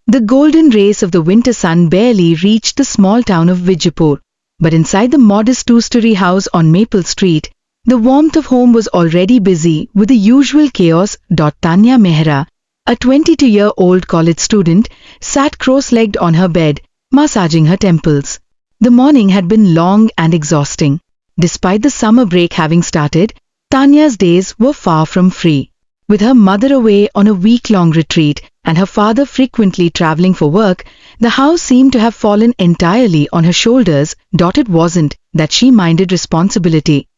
The golden rays of the winter sun barely reached the small town of Vijaypur, but inside the modest two-story house on Maple Street, the warmth of home was already busy with the usual chaos. Tanya Mehra, a 22-year-old college student, sat cross-legged on her bed, massaging her temples. The morning had been long and exhausting. Despite the summer break having started, Tanya's days were far from free. With her mother away on a week-long retreat and her father frequently traveling for work, the house seemed to have fallen entirely on her shoulders. It wasn't that she minded responsibility.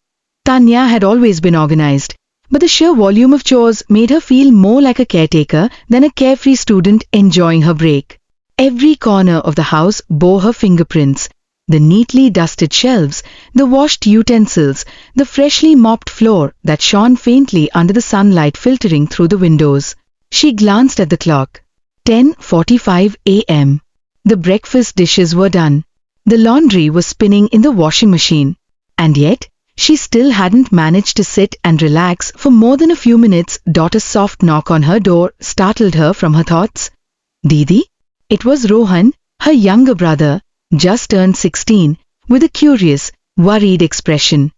Tanya had always been organized, but the sheer volume of chores made her feel more like a caretaker than a carefree student enjoying her break. Every corner of the house bore her fingerprints. The neatly dusted shelves, the washed utensils, the freshly mopped floor that shone faintly under the sunlight filtering through the windows. She glanced at the clock. 10:45 a.m. The breakfast dishes were done. The laundry was spinning in the washing machine. And yet, she still hadn't managed to sit and relax for more than a few minutes. A soft knock on her door startled her from her thoughts. Didi? It was Rohan, her younger brother, just turned 16, with a curious, worried expression.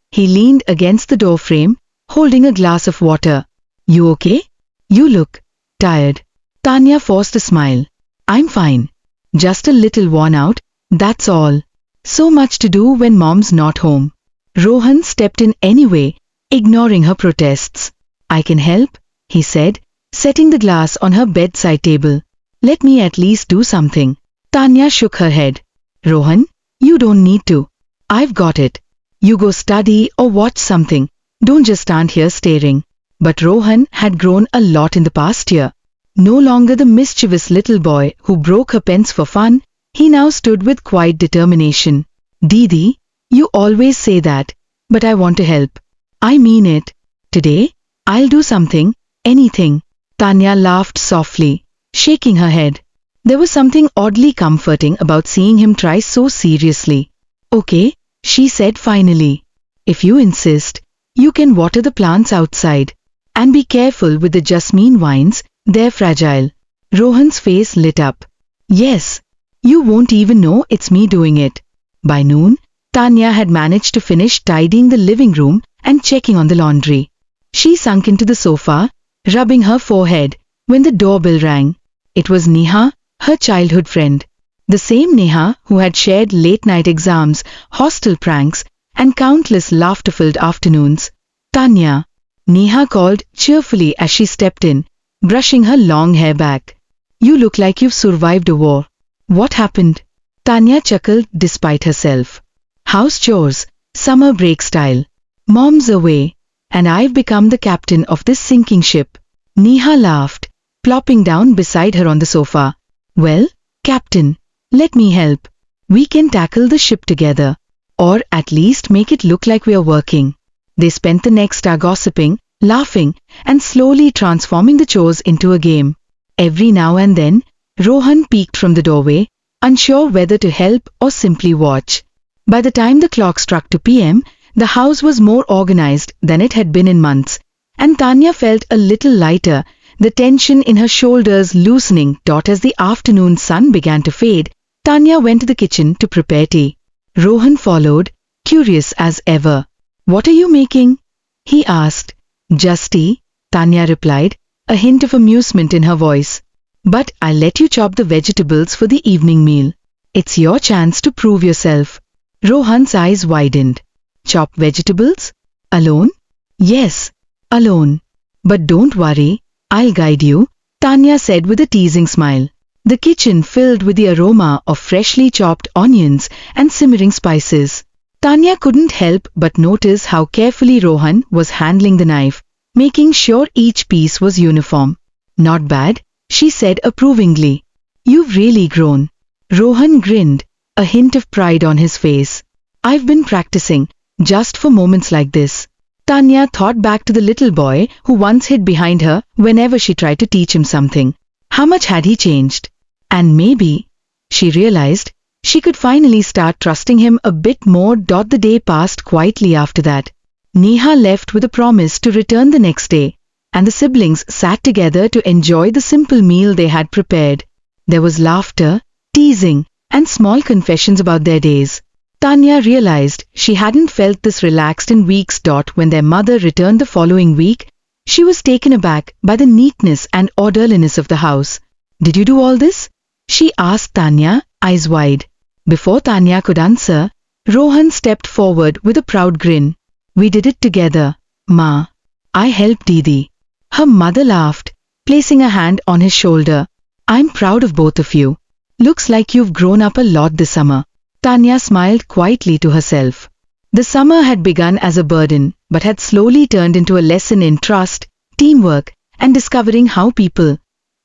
He leaned against the doorframe, holding a glass of water. You okay? You look tired. Tanya forced a smile. I'm fine. Just a little worn out, that's all. So much to do when mom's not home. Rohan stepped in anyway, ignoring her protests. I can help, he said, setting the glass on her bedside table. Let me at least do something. Tanya shook her head. Rohan, you don't need to. I've got it. You go study or watch something. Don't just stand here staring. But Rohan had grown a lot in the past year. No longer the mischievous little boy who broke her pens for fun, he now stood with quiet determination. Didi, you always say that, but I want to help. I mean it. Today, I'll do something, anything. Tanya laughed softly, shaking her head. There was something oddly comforting about seeing him try so seriously. Okay, she said finally. If you insist, you can water the plants outside. And be careful with the jasmine vines, they're fragile. Rohan's face lit up. Yes, you won't even know it's me doing it. By noon, Tanya had managed to finish tidying the living room and checking on the laundry. She sunk into the sofa, rubbing her forehead, when the doorbell rang. It was Neha, her childhood friend. The same Neha who had shared late-night exams, hostel pranks, and countless laughter-filled afternoons. Tanya, Neha called cheerfully as she stepped in, brushing her long hair back. You look like you've survived a war. What happened? Tanya chuckled despite herself. House chores, summer break style. Mom's away, and I've become the captain of this sinking ship. Neha laughed, plopping down beside her on the sofa. Well, Captain, let me help. We can tackle the ship together. Or at least make it look like we are working. They spent the next hour gossiping, laughing, and slowly transforming the chores into a game. Every now and then, Rohan peeked from the doorway, unsure whether to help or simply watch. By the time the clock struck 2 p.m., the house was more organized than it had been in months, and Tanya felt a little lighter, the tension in her shoulders loosening. As the afternoon sun began to fade, Tanya went to the kitchen to prepare tea. Rohan followed, curious as ever. What are you making? He asked. Just tea, Tanya replied, a hint of amusement in her voice. But I'll let you chop the vegetables for the evening meal. It's your chance to prove yourself. Rohan's eyes widened. Chop vegetables? Alone? Yes, alone. But don't worry, I'll guide you, Tanya said with a teasing smile. The kitchen filled with the aroma of freshly chopped onions and simmering spices. Tanya couldn't help but notice how carefully Rohan was handling the knife, making sure each piece was uniform. Not bad, she said approvingly. You've really grown. Rohan grinned, a hint of pride on his face. I've been practicing, just for moments like this. Tanya thought back to the little boy who once hid behind her whenever she tried to teach him something. How much had he changed? And maybe, she realized, she could finally start trusting him a bit more. The day passed quietly after that. Neha left with a promise to return the next day, and the siblings sat together to enjoy the simple meal they had prepared. There was laughter, teasing, and small confessions about their days. Tanya realized she hadn't felt this relaxed in weeks. When their mother returned the following week, she was taken aback by the neatness and orderliness of the house. "Did you do all this?" she asked Tanya, eyes wide. Before Tanya could answer, Rohan stepped forward with a proud grin. "We did it together, Ma. I helped Didi." Her mother laughed, placing a hand on his shoulder. "I'm proud of both of you. Looks like you've grown up a lot this summer." Tanya smiled quietly to herself. The summer had begun as a burden, but had slowly turned into a lesson in trust, teamwork, and discovering how people,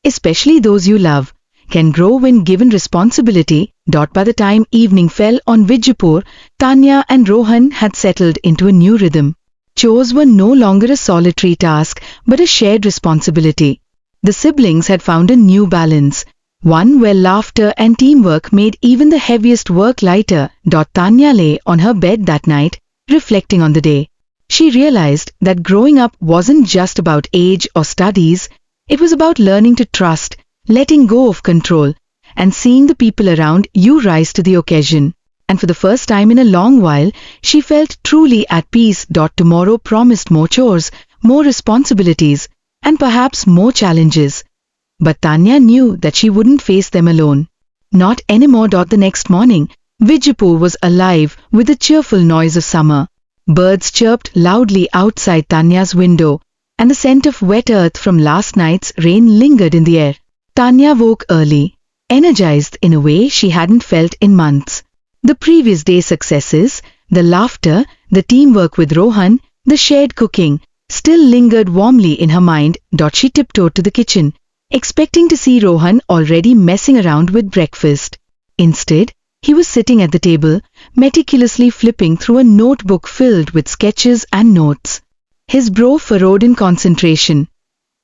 especially those you love, can grow when given responsibility. By the time evening fell on Vijaypur, Tanya and Rohan had settled into a new rhythm. Chores were no longer a solitary task, but a shared responsibility. The siblings had found a new balance, one where laughter and teamwork made even the heaviest work lighter. Tanya lay on her bed that night, reflecting on the day. She realized that growing up wasn't just about age or studies, it was about learning to trust, letting go of control, and seeing the people around you rise to the occasion. And for the first time in a long while, she felt truly at peace. Tomorrow promised more chores, more responsibilities, and perhaps more challenges. But Tanya knew that she wouldn't face them alone. Not anymore. The next morning, Vijaypur was alive with the cheerful noise of summer. Birds chirped loudly outside Tanya's window, and the scent of wet earth from last night's rain lingered in the air. Tanya woke early, energized in a way she hadn't felt in months. The previous day's successes, the laughter, the teamwork with Rohan, the shared cooking, still lingered warmly in her mind. She tiptoed to the kitchen, expecting to see Rohan already messing around with breakfast. Instead, he was sitting at the table, meticulously flipping through a notebook filled with sketches and notes. His brow furrowed in concentration.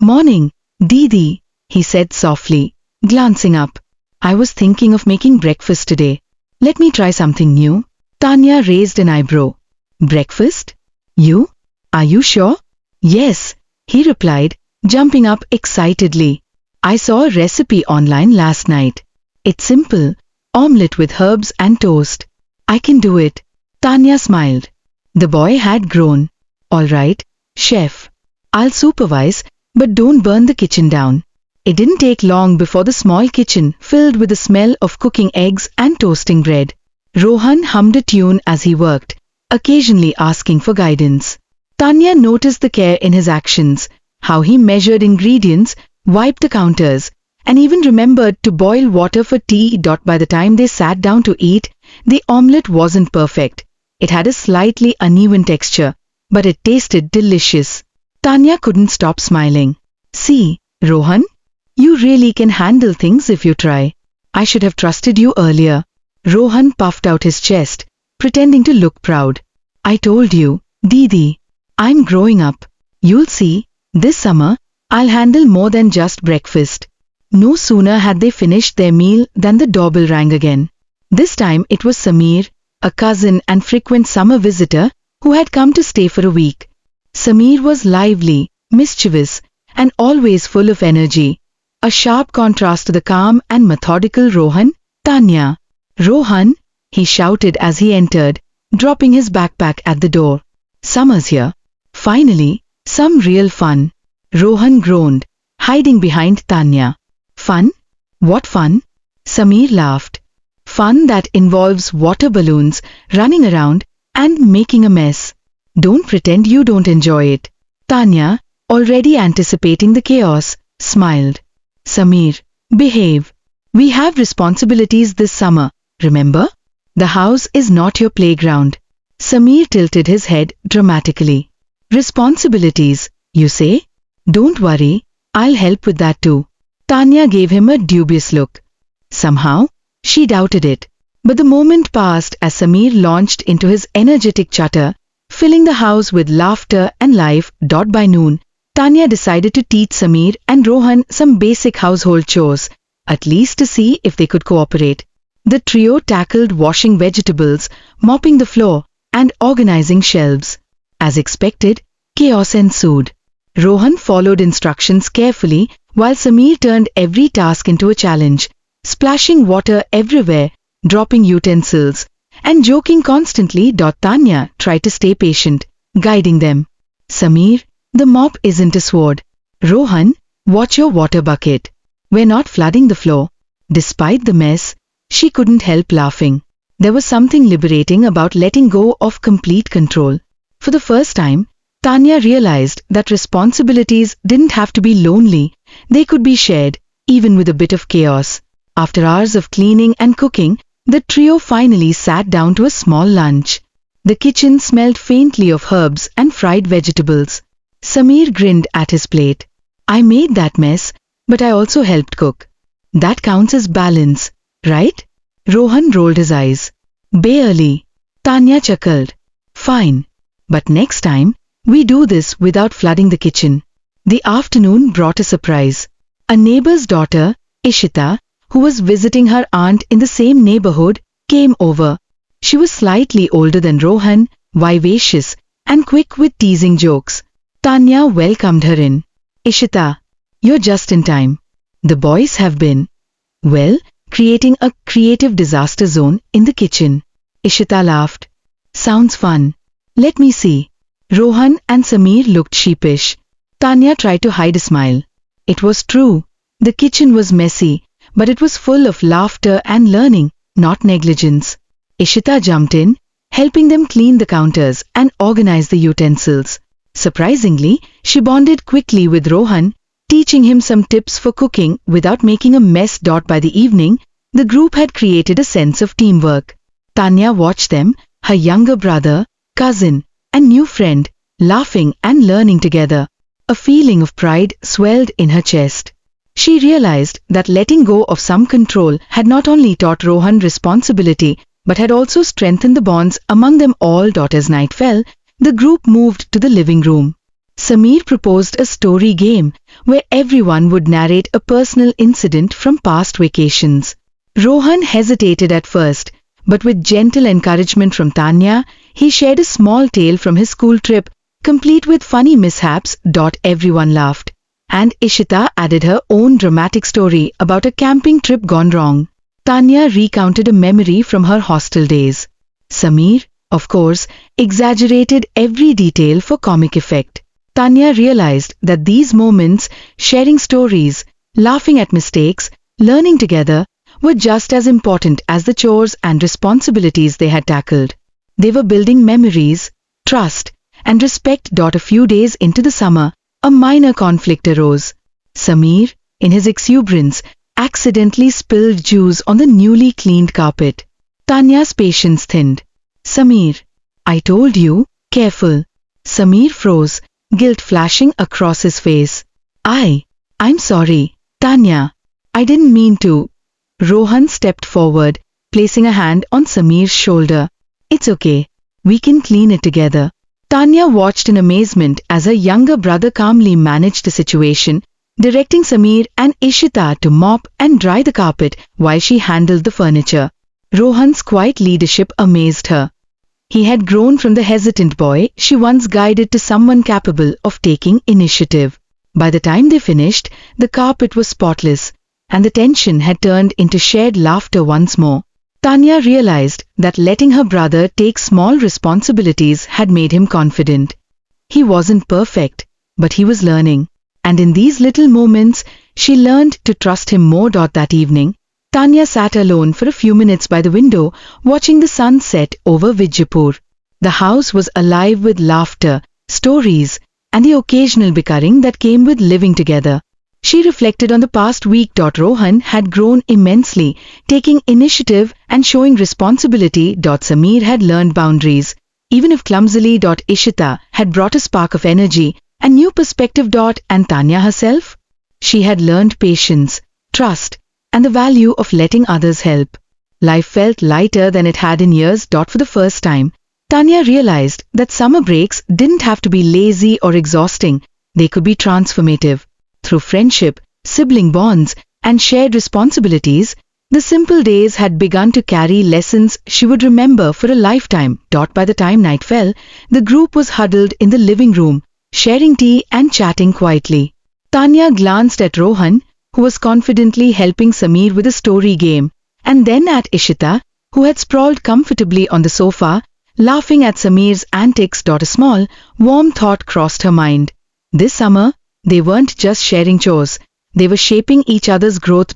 "Morning, Didi," he said softly, glancing up. "I was thinking of making breakfast today. Let me try something new." Tanya raised an eyebrow. "Breakfast? You? Are you sure?" "Yes," he replied, jumping up excitedly. "I saw a recipe online last night. It's simple, omelette with herbs and toast. I can do it." Tanya smiled. The boy had grown. "All right, chef. I'll supervise, but don't burn the kitchen down." It didn't take long before the small kitchen filled with the smell of cooking eggs and toasting bread. Rohan hummed a tune as he worked, occasionally asking for guidance. Tanya noticed the care in his actions, how he measured ingredients, wiped the counters, and even remembered to boil water for tea. By the time they sat down to eat, the omelette wasn't perfect. It had a slightly uneven texture, but it tasted delicious. Tanya couldn't stop smiling. "See, Rohan, you really can handle things if you try. I should have trusted you earlier." Rohan puffed out his chest, pretending to look proud. "I told you, Didi. I'm growing up. You'll see, this summer, I'll handle more than just breakfast." No sooner had they finished their meal than the doorbell rang again. This time it was Sameer, a cousin and frequent summer visitor, who had come to stay for a week. Sameer was lively, mischievous, and always full of energy. A sharp contrast to the calm and methodical Rohan. "Tanya." "Rohan," he shouted as he entered, dropping his backpack at the door. "Summer's here. Finally, some real fun." Rohan groaned, hiding behind Tanya. "Fun? What fun?" Sameer laughed. "Fun that involves water balloons, running around, and making a mess. Don't pretend you don't enjoy it." Tanya, already anticipating the chaos, smiled. "Sameer, behave. We have responsibilities this summer, remember? The house is not your playground." Sameer tilted his head dramatically. "Responsibilities, you say? Don't worry, I'll help with that too." Tanya gave him a dubious look. Somehow, she doubted it. But the moment passed as Sameer launched into his energetic chatter, filling the house with laughter and life. By noon, Tanya decided to teach Sameer and Rohan some basic household chores, at least to see if they could cooperate. The trio tackled washing vegetables, mopping the floor, and organizing shelves. As expected, chaos ensued. Rohan followed instructions carefully, while Sameer turned every task into a challenge, splashing water everywhere, dropping utensils, and joking constantly. Tanya tried to stay patient, guiding them. Sameer, the mop isn't a sword. Rohan, watch your water bucket. We're not flooding the floor. Despite the mess, she couldn't help laughing. There was something liberating about letting go of complete control. For the first time, Tanya realized that responsibilities didn't have to be lonely, they could be shared, even with a bit of chaos. After hours of cleaning and cooking, the trio finally sat down to a small lunch. The kitchen smelled faintly of herbs and fried vegetables. Sameer grinned at his plate. I made that mess, but I also helped cook. That counts as balance, right? Rohan rolled his eyes. Barely. Tanya chuckled. Fine. But next time, we do this without flooding the kitchen. The afternoon brought a surprise. A neighbor's daughter, Ishita, who was visiting her aunt in the same neighborhood, came over. She was slightly older than Rohan, vivacious, and quick with teasing jokes. Tanya welcomed her in. Ishita, you're just in time. The boys have been, well, creating a creative disaster zone in the kitchen. Ishita laughed. Sounds fun. Let me see. Rohan and Sameer looked sheepish. Tanya tried to hide a smile. It was true. The kitchen was messy, but it was full of laughter and learning, not negligence. Ishita jumped in, helping them clean the counters and organize the utensils. Surprisingly, she bonded quickly with Rohan, teaching him some tips for cooking without making a mess. By the evening, the group had created a sense of teamwork. Tanya watched them, her younger brother, cousin, and new friend, laughing and learning together. A feeling of pride swelled in her chest. She realized that letting go of some control had not only taught Rohan responsibility, but had also strengthened the bonds among them all. As night fell, the group moved to the living room. Sameer proposed a story game, where everyone would narrate a personal incident from past vacations. Rohan hesitated at first, but with gentle encouragement from Tanya, he shared a small tale from his school trip, complete with funny mishaps. Everyone laughed. And Ishita added her own dramatic story about a camping trip gone wrong. Tanya recounted a memory from her hostel days. Sameer, of course, exaggerated every detail for comic effect. Tanya realized that these moments, sharing stories, laughing at mistakes, learning together, were just as important as the chores and responsibilities they had tackled. They were building memories, trust, and respect. A few days into the summer, a minor conflict arose. Sameer, in his exuberance, accidentally spilled juice on the newly cleaned carpet. Tanya's patience thinned. Sameer, I told you, careful. Sameer froze, guilt flashing across his face. I'm sorry, Tanya. I didn't mean to. Rohan stepped forward, placing a hand on Sameer's shoulder. It's okay. We can clean it together. Tanya watched in amazement as her younger brother calmly managed the situation, directing Sameer and Ishita to mop and dry the carpet while she handled the furniture. Rohan's quiet leadership amazed her. He had grown from the hesitant boy she once guided to someone capable of taking initiative. By the time they finished, the carpet was spotless, and the tension had turned into shared laughter once more. Tanya realized that letting her brother take small responsibilities had made him confident. He wasn't perfect, but he was learning. And in these little moments, she learned to trust him more. That evening, Tanya sat alone for a few minutes by the window, watching the sun set over Vijaypur. The house was alive with laughter, stories, and the occasional bickering that came with living together. She reflected on the past week. Rohan had grown immensely, taking initiative and showing responsibility. Sameer had learned boundaries, even if clumsily. Ishita had brought a spark of energy and new perspective. And Tanya herself? She had learned patience, trust, and the value of letting others help. Life felt lighter than it had in years. For the first time, Tanya realized that summer breaks didn't have to be lazy or exhausting, they could be transformative. Through friendship, sibling bonds, and shared responsibilities, the simple days had begun to carry lessons she would remember for a lifetime. By the time night fell, the group was huddled in the living room, sharing tea and chatting quietly. Tanya glanced at Rohan, who was confidently helping Sameer with a story game, and then at Ishita, who had sprawled comfortably on the sofa, laughing at Sameer's antics. A small, warm thought crossed her mind. This summer, they weren't just sharing chores, they were shaping each other's growth.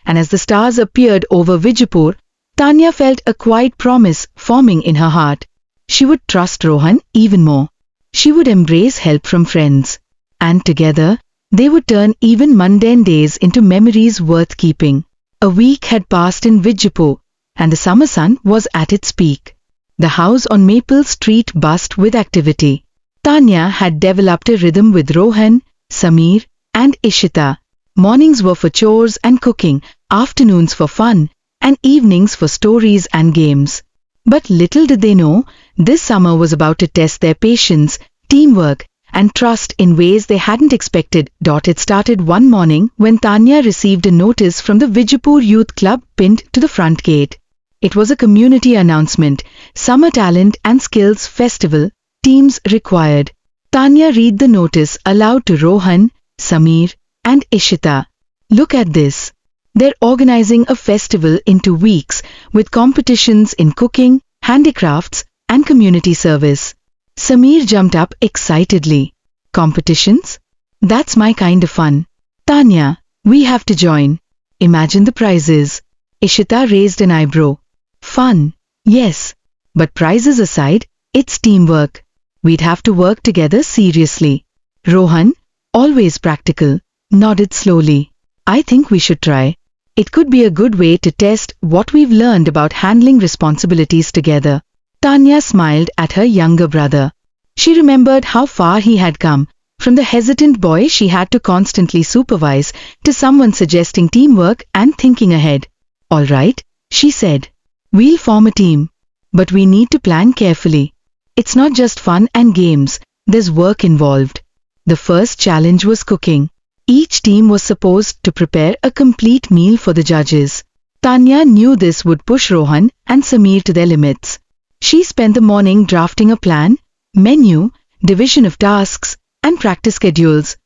And as the stars appeared over Vijaypur, Tanya felt a quiet promise forming in her heart. She would trust Rohan even more. She would embrace help from friends. And together, they would turn even mundane days into memories worth keeping. A week had passed in Vijaypur, and the summer sun was at its peak. The house on Maple Street buzzed with activity. Tanya had developed a rhythm with Rohan, Sameer, and Ishita. Mornings were for chores and cooking, afternoons for fun, and evenings for stories and games. But little did they know, this summer was about to test their patience, teamwork, and trust in ways they hadn't expected. It started one morning when Tanya received a notice from the Vijaypur Youth Club pinned to the front gate. It was a community announcement, Summer Talent and Skills Festival, teams required. Tanya read the notice aloud to Rohan, Sameer, and Ishita. Look at this. They're organizing a festival in 2 weeks with competitions in cooking, handicrafts, and community service. Sameer jumped up excitedly. Competitions? That's my kind of fun. Tanya, we have to join. Imagine the prizes. Ishita raised an eyebrow. Fun, yes. But prizes aside, it's teamwork. We'd have to work together seriously. Rohan, always practical, nodded slowly. I think we should try. It could be a good way to test what we've learned about handling responsibilities together. Tanya smiled at her younger brother. She remembered how far he had come, from the hesitant boy she had to constantly supervise, to someone suggesting teamwork and thinking ahead. All right, she said. We'll form a team. But we need to plan carefully. It's not just fun and games, there's work involved. The first challenge was cooking. Each team was supposed to prepare a complete meal for the judges. Tanya knew this would push Rohan and Sameer to their limits. She spent the morning drafting a plan, menu, division of tasks, and practice schedules.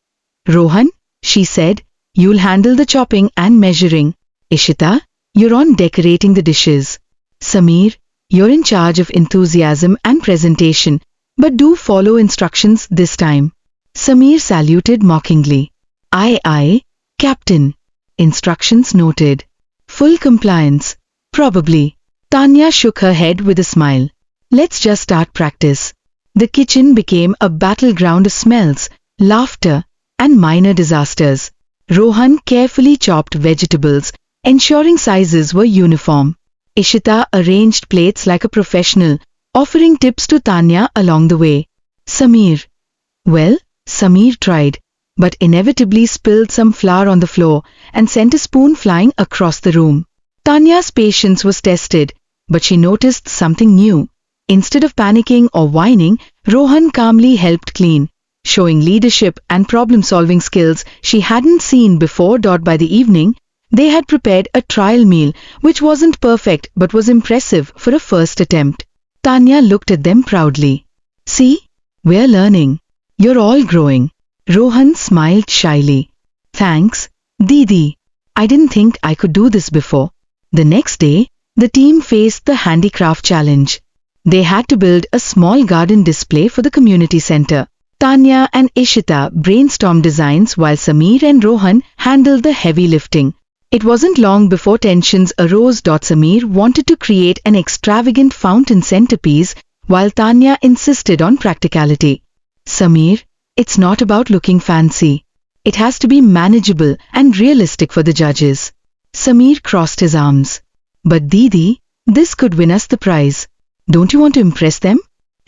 Rohan, she said, you'll handle the chopping and measuring. Ishita, you're on decorating the dishes. Sameer, you're in charge of enthusiasm and presentation, but do follow instructions this time. Sameer saluted mockingly. Aye, Captain. Instructions noted. Full compliance. Probably. Tanya shook her head with a smile. Let's just start practice. The kitchen became a battleground of smells, laughter, and minor disasters. Rohan carefully chopped vegetables, ensuring sizes were uniform. Ishita arranged plates like a professional, offering tips to Tanya along the way. Sameer. Well, Sameer tried, but inevitably spilled some flour on the floor and sent a spoon flying across the room. Tanya's patience was tested, but she noticed something new. Instead of panicking or whining, Rohan calmly helped clean, showing leadership and problem-solving skills she hadn't seen before. By the evening, they had prepared a trial meal which wasn't perfect but was impressive for a first attempt. Tanya looked at them proudly. See, we're learning. You're all growing. Rohan smiled shyly. Thanks, Didi. I didn't think I could do this before. The next day, the team faced the handicraft challenge. They had to build a small garden display for the community center. Tanya and Ishita brainstormed designs while Sameer and Rohan handled the heavy lifting. It wasn't long before tensions arose. Sameer wanted to create an extravagant fountain centerpiece while Tanya insisted on practicality. Sameer, it's not about looking fancy. It has to be manageable and realistic for the judges. Sameer crossed his arms. But Didi, this could win us the prize. Don't you want to impress them?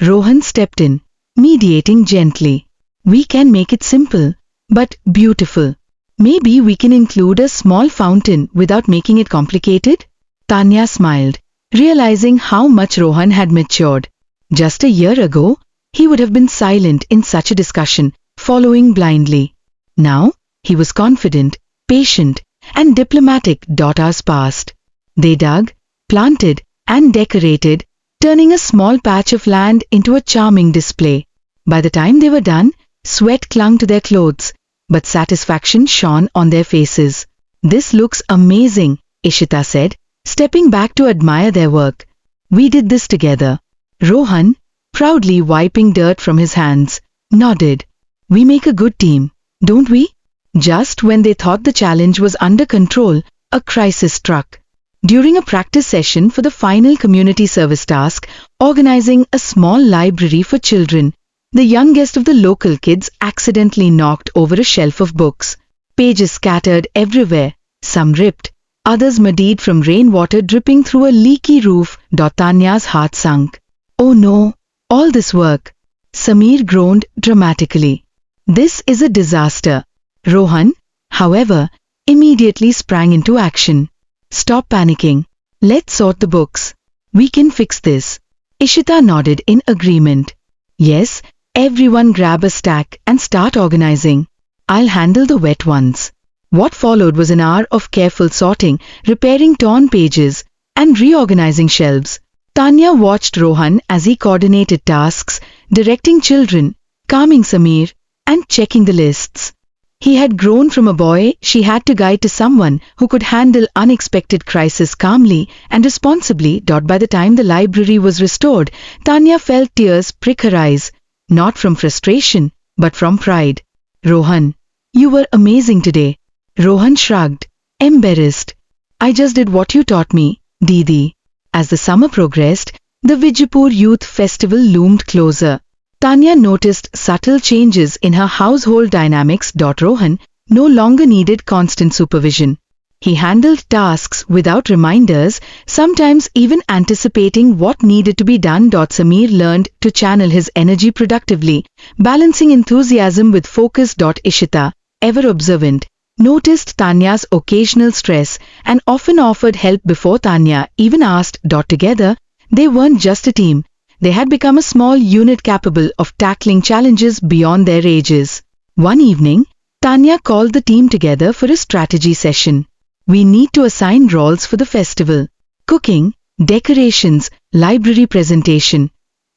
Rohan stepped in, mediating gently. We can make it simple, but beautiful. Maybe we can include a small fountain without making it complicated? Tanya smiled, realizing how much Rohan had matured. Just a year ago, he would have been silent in such a discussion, following blindly. Now, he was confident, patient, and diplomatic. Hours passed. They dug, planted, and decorated, turning a small patch of land into a charming display. By the time they were done, sweat clung to their clothes, but satisfaction shone on their faces. "This looks amazing," Ishita said, stepping back to admire their work. "We did this together." Rohan, proudly wiping dirt from his hands, nodded. "We make a good team, don't we?" Just when they thought the challenge was under control, a crisis struck. During a practice session for the final community service task, organizing a small library for children, the youngest of the local kids accidentally knocked over a shelf of books. Pages scattered everywhere, some ripped, others muddied from rainwater dripping through a leaky roof. Tanya's heart sunk. "Oh no, all this work." Sameer groaned dramatically. "This is a disaster." Rohan, however, immediately sprang into action. "Stop panicking. Let's sort the books. We can fix this." Ishita nodded in agreement. "Yes, everyone grab a stack and start organizing. I'll handle the wet ones." What followed was an hour of careful sorting, repairing torn pages, and reorganizing shelves. Tanya watched Rohan as he coordinated tasks, directing children, calming Sameer, and checking the lists. He had grown from a boy she had to guide to someone who could handle unexpected crises calmly and responsibly. By the time the library was restored, Tanya felt tears prick her eyes, not from frustration, but from pride. "Rohan, you were amazing today." Rohan shrugged, embarrassed. "I just did what you taught me, Didi." As the summer progressed, the Vijaypur Youth Festival loomed closer. Tanya noticed subtle changes in her household dynamics. Rohan no longer needed constant supervision. He handled tasks without reminders, sometimes even anticipating what needed to be done. Sameer learned to channel his energy productively, balancing enthusiasm with focus. Ishita, ever observant, noticed Tanya's occasional stress and often offered help before Tanya even asked. Together, they weren't just a team. They had become a small unit capable of tackling challenges beyond their ages. One evening, Tanya called the team together for a strategy session. "We need to assign roles for the festival. Cooking, decorations, library presentation.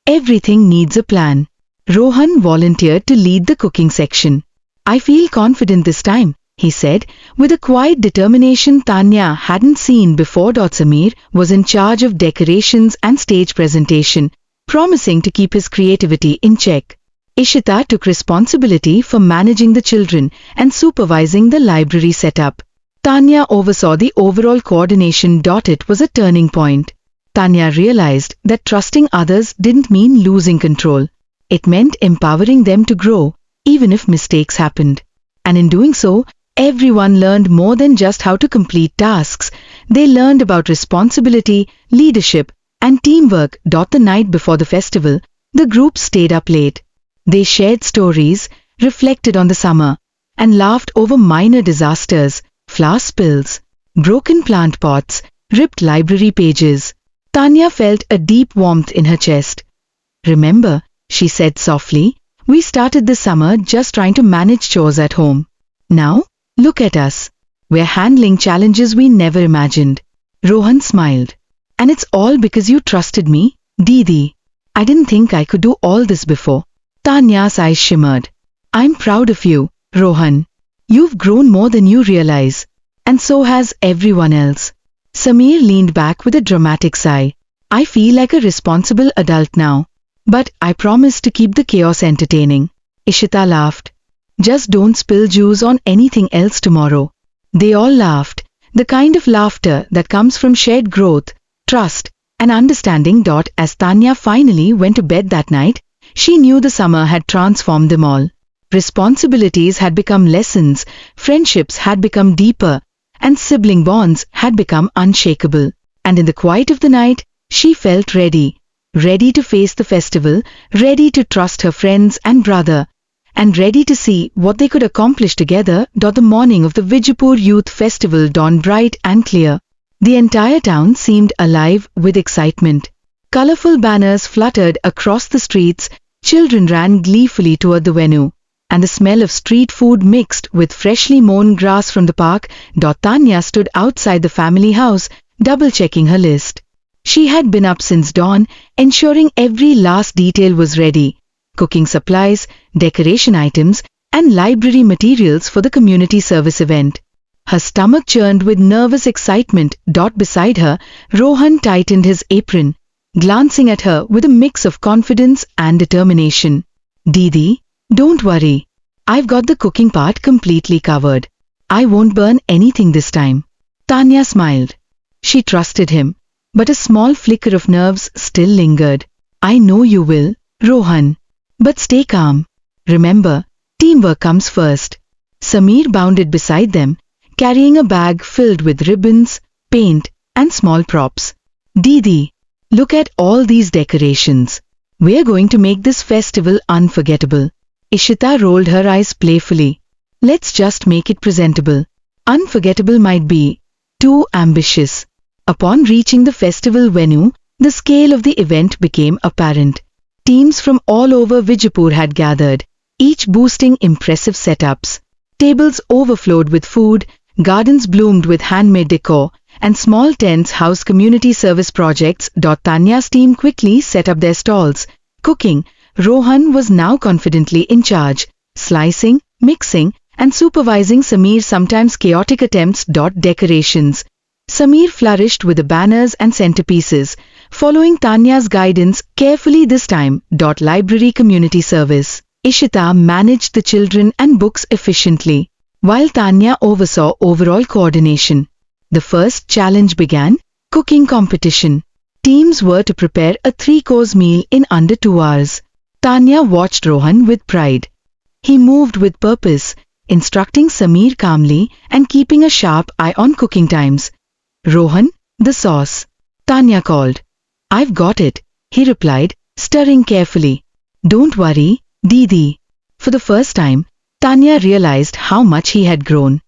Everything needs a plan." Rohan volunteered to lead the cooking section. "I feel confident this time," he said, with a quiet determination Tanya hadn't seen before. Sameer was in charge of decorations and stage presentation, promising to keep his creativity in check. Ishita took responsibility for managing the children and supervising the library setup. Tanya oversaw the overall coordination. It was a turning point. Tanya realized that trusting others didn't mean losing control. It meant empowering them to grow, even if mistakes happened. And in doing so, everyone learned more than just how to complete tasks. They learned about responsibility, leadership, and teamwork. The night before the festival, the group stayed up late. They shared stories, reflected on the summer, and laughed over minor disasters, flour spills, broken plant pots, ripped library pages. Tanya felt a deep warmth in her chest. "Remember," she said softly, "we started this summer just trying to manage chores at home. Now, look at us. We're handling challenges we never imagined." Rohan smiled. "And it's all because you trusted me, Didi. I didn't think I could do all this before." Tanya's eyes shimmered. "I'm proud of you, Rohan. You've grown more than you realize. And so has everyone else." Sameer leaned back with a dramatic sigh. "I feel like a responsible adult now. But I promise to keep the chaos entertaining." Ishita laughed. "Just don't spill juice on anything else tomorrow." They all laughed, the kind of laughter that comes from shared growth, trust, and understanding. As Tanya finally went to bed that night, she knew the summer had transformed them all. Responsibilities had become lessons, friendships had become deeper, and sibling bonds had become unshakable. And in the quiet of the night, she felt ready. Ready to face the festival, ready to trust her friends and brother, and ready to see what they could accomplish together. The morning of the Vijaypur Youth Festival dawned bright and clear. The entire town seemed alive with excitement. Colorful banners fluttered across the streets, children ran gleefully toward the venue, and the smell of street food mixed with freshly mown grass from the park. Tanya stood outside the family house, double-checking her list. She had been up since dawn, ensuring every last detail was ready. Cooking supplies, decoration items, and library materials for the community service event. Her stomach churned with nervous excitement. Beside her, Rohan tightened his apron, glancing at her with a mix of confidence and determination. Didi, don't worry. I've got the cooking part completely covered. I won't burn anything this time. Tanya smiled. She trusted him, but a small flicker of nerves still lingered. I know you will, Rohan. But stay calm. Remember, teamwork comes first. Sameer bounded beside them, carrying a bag filled with ribbons, paint, and small props. Didi, look at all these decorations. We're going to make this festival unforgettable. Ishita rolled her eyes playfully. Let's just make it presentable. Unforgettable might be too ambitious. Upon reaching the festival venue, the scale of the event became apparent. Teams from all over Vijaypur had gathered, each boasting impressive setups. Tables overflowed with food, gardens bloomed with handmade decor, and small tents housed community service projects. Tanya's team quickly set up their stalls. Cooking, Rohan was now confidently in charge, slicing, mixing, and supervising Sameer's sometimes chaotic attempts. Decorations. Sameer flourished with the banners and centerpieces, following Tanya's guidance carefully this time. Library community service. Ishita managed the children and books efficiently, while Tanya oversaw overall coordination. The first challenge began, cooking competition. Teams were to prepare a 3-course meal in under 2 hours. Tanya watched Rohan with pride. He moved with purpose, instructing Sameer calmly and keeping a sharp eye on cooking times. Rohan, the sauce. Tanya called. I've got it, he replied, stirring carefully. Don't worry, Didi. For the first time, Tanya realized how much he had grown.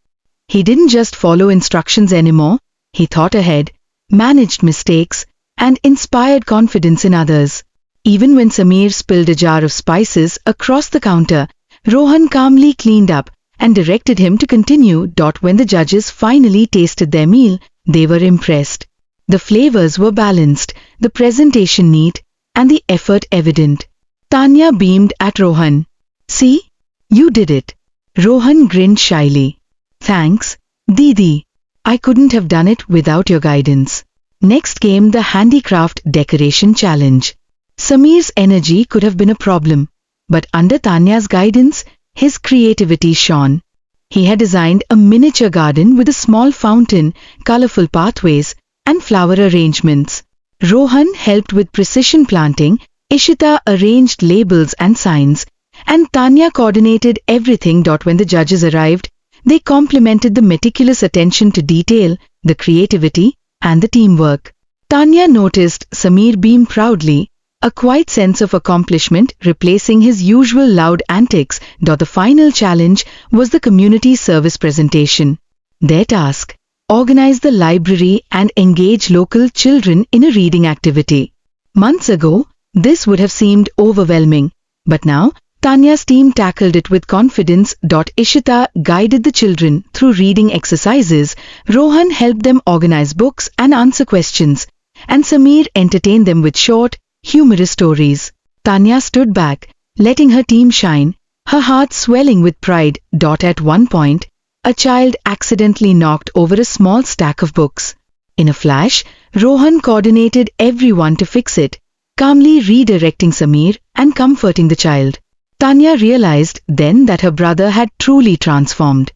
He didn't just follow instructions anymore, he thought ahead, managed mistakes, and inspired confidence in others. Even when Sameer spilled a jar of spices across the counter, Rohan calmly cleaned up and directed him to continue. When the judges finally tasted their meal, they were impressed. The flavors were balanced, the presentation neat, and the effort evident. Tanya beamed at Rohan. See? You did it. Rohan grinned shyly. Thanks, Didi. I couldn't have done it without your guidance. Next came the handicraft decoration challenge. Sameer's energy could have been a problem, but under Tanya's guidance, his creativity shone. He had designed a miniature garden with a small fountain, colorful pathways, and flower arrangements. Rohan helped with precision planting, Ishita arranged labels and signs, and Tanya coordinated everything. When the judges arrived, they complimented the meticulous attention to detail, the creativity, and the teamwork. Tanya noticed Sameer beam proudly, a quiet sense of accomplishment replacing his usual loud antics. The final challenge was the community service presentation. Their task: organize the library and engage local children in a reading activity. Months ago, this would have seemed overwhelming, but now Tanya's team tackled it with confidence. Ishita guided the children through reading exercises, Rohan helped them organize books and answer questions, and Sameer entertained them with short, humorous stories. Tanya stood back, letting her team shine, her heart swelling with pride. At one point, a child accidentally knocked over a small stack of books. In a flash, Rohan coordinated everyone to fix it, calmly redirecting Sameer and comforting the child. Tanya realized then that her brother had truly transformed.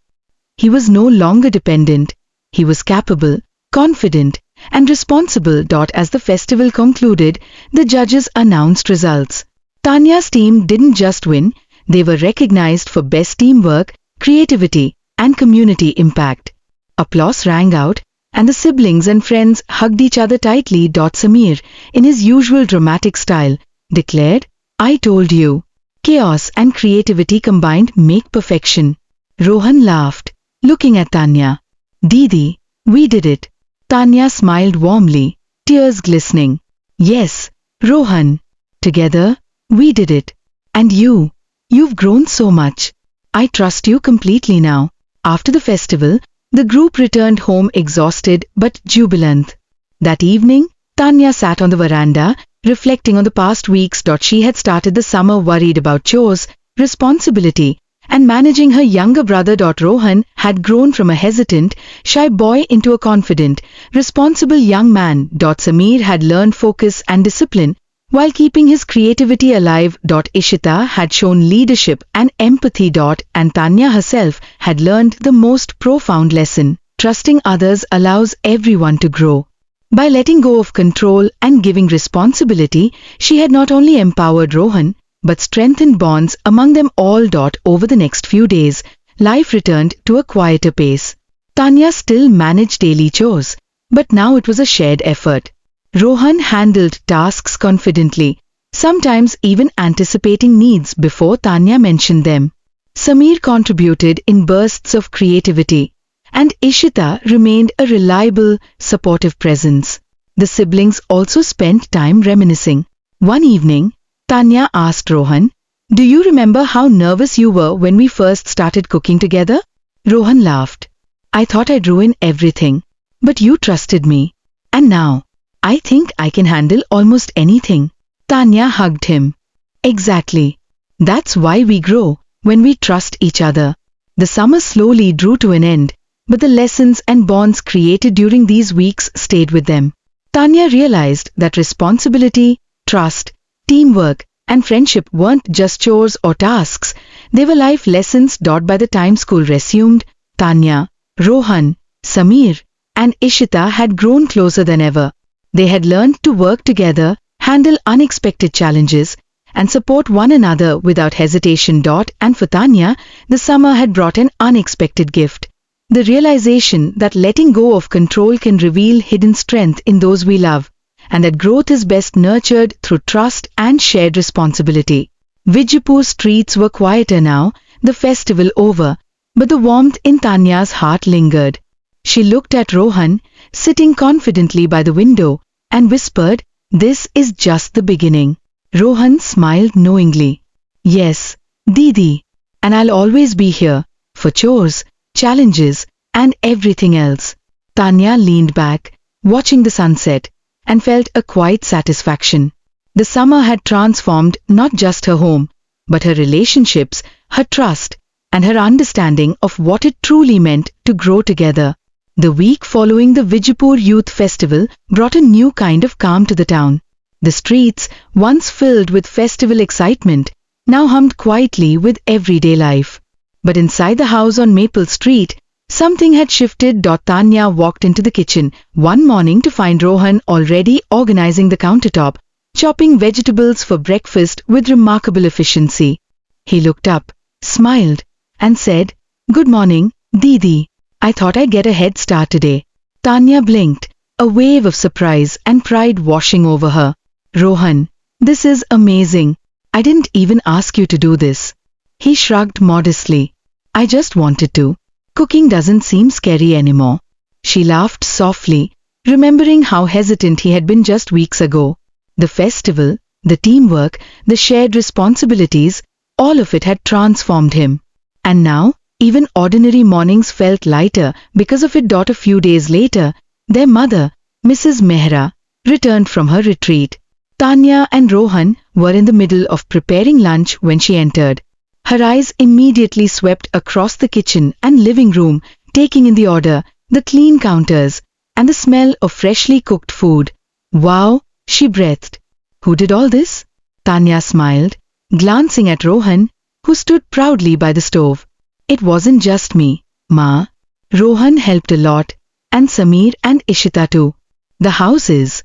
He was no longer dependent. He was capable, confident, and responsible. As the festival concluded, the judges announced results. Tanya's team didn't just win, they were recognized for best teamwork, creativity, and community impact. Applause rang out, and the siblings and friends hugged each other tightly. Sameer, in his usual dramatic style, declared, I told you. Chaos and creativity combined make perfection. Rohan laughed, looking at Tanya. Didi, we did it. Tanya smiled warmly, tears glistening. Yes, Rohan. Together, we did it. And you've grown so much. I trust you completely now. After the festival, the group returned home exhausted but jubilant. That evening, Tanya sat on the veranda, reflecting on the past weeks. She had started the summer worried about chores, responsibility, and managing her younger brother. Rohan had grown from a hesitant, shy boy into a confident, responsible young man. Samir had learned focus and discipline while keeping his creativity alive. Ishita had shown leadership and empathy. And Tanya herself had learned the most profound lesson: trusting others allows everyone to grow. By letting go of control and giving responsibility, she had not only empowered Rohan, but strengthened bonds among them all. Over the next few days, life returned to a quieter pace. Tanya still managed daily chores, but now it was a shared effort. Rohan handled tasks confidently, sometimes even anticipating needs before Tanya mentioned them. Samir contributed in bursts of creativity, and Ishita remained a reliable, supportive presence. The siblings also spent time reminiscing. One evening, Tanya asked Rohan, "Do you remember how nervous you were when we first started cooking together?" Rohan laughed. "I thought I'd ruin everything, but you trusted me. And now, I think I can handle almost anything." Tanya hugged him. "Exactly. That's why we grow, when we trust each other." The summer slowly drew to an end, but the lessons and bonds created during these weeks stayed with them. Tanya realized that responsibility, trust, teamwork, and friendship weren't just chores or tasks, they were life lessons. By the time school resumed, Tanya, Rohan, Samir, and Ishita had grown closer than ever. They had learned to work together, handle unexpected challenges, and support one another without hesitation. And for Tanya, the summer had brought an unexpected gift: the realization that letting go of control can reveal hidden strength in those we love, and that growth is best nurtured through trust and shared responsibility. Vijaypur streets were quieter now, the festival over, but the warmth in Tanya's heart lingered. She looked at Rohan, sitting confidently by the window, and whispered, "This is just the beginning." Rohan smiled knowingly. "Yes, Didi, and I'll always be here, for chores, challenges, and everything else." Tanya leaned back, watching the sunset, and felt a quiet satisfaction. The summer had transformed not just her home, but her relationships, her trust, and her understanding of what it truly meant to grow together. The week following the Vijaypur Youth Festival brought a new kind of calm to the town. The streets, once filled with festival excitement, now hummed quietly with everyday life. But inside the house on Maple Street, something had shifted. Tanya walked into the kitchen one morning to find Rohan already organizing the countertop, chopping vegetables for breakfast with remarkable efficiency. He looked up, smiled, and said, "Good morning, Didi. I thought I'd get a head start today." Tanya blinked, a wave of surprise and pride washing over her. "Rohan, this is amazing. I didn't even ask you to do this." He shrugged modestly. "I just wanted to. Cooking doesn't seem scary anymore." She laughed softly, remembering how hesitant he had been just weeks ago. The festival, the teamwork, the shared responsibilities, all of it had transformed him. And now, even ordinary mornings felt lighter because of it. A few days later, their mother, Mrs. Mehra, returned from her retreat. Tanya and Rohan were in the middle of preparing lunch when she entered. Her eyes immediately swept across the kitchen and living room, taking in the order, the clean counters, and the smell of freshly cooked food. "Wow," she breathed. "Who did all this?" Tanya smiled, glancing at Rohan, who stood proudly by the stove. "It wasn't just me, Ma. Rohan helped a lot, and Samir and Ishita too. The house is,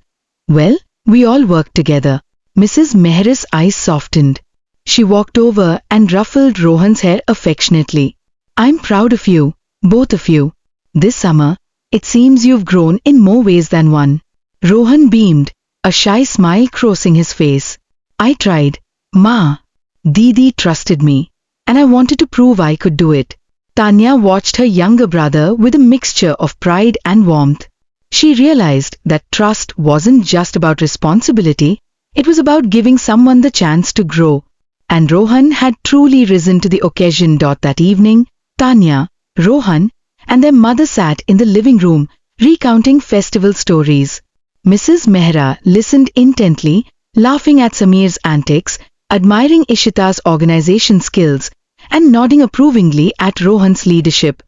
well, we all worked together." Mrs. Mehra's eyes softened. She walked over and ruffled Rohan's hair affectionately. "I'm proud of you, both of you. This summer, it seems you've grown in more ways than one." Rohan beamed, a shy smile crossing his face. "I tried, Ma. Didi trusted me, and I wanted to prove I could do it." Tanya watched her younger brother with a mixture of pride and warmth. She realized that trust wasn't just about responsibility, it was about giving someone the chance to grow. And Rohan had truly risen to the occasion. That evening, Tanya, Rohan, and their mother sat in the living room, recounting festival stories. Mrs. Mehra listened intently, laughing at Samir's antics, admiring Ishita's organization skills, and nodding approvingly at Rohan's leadership.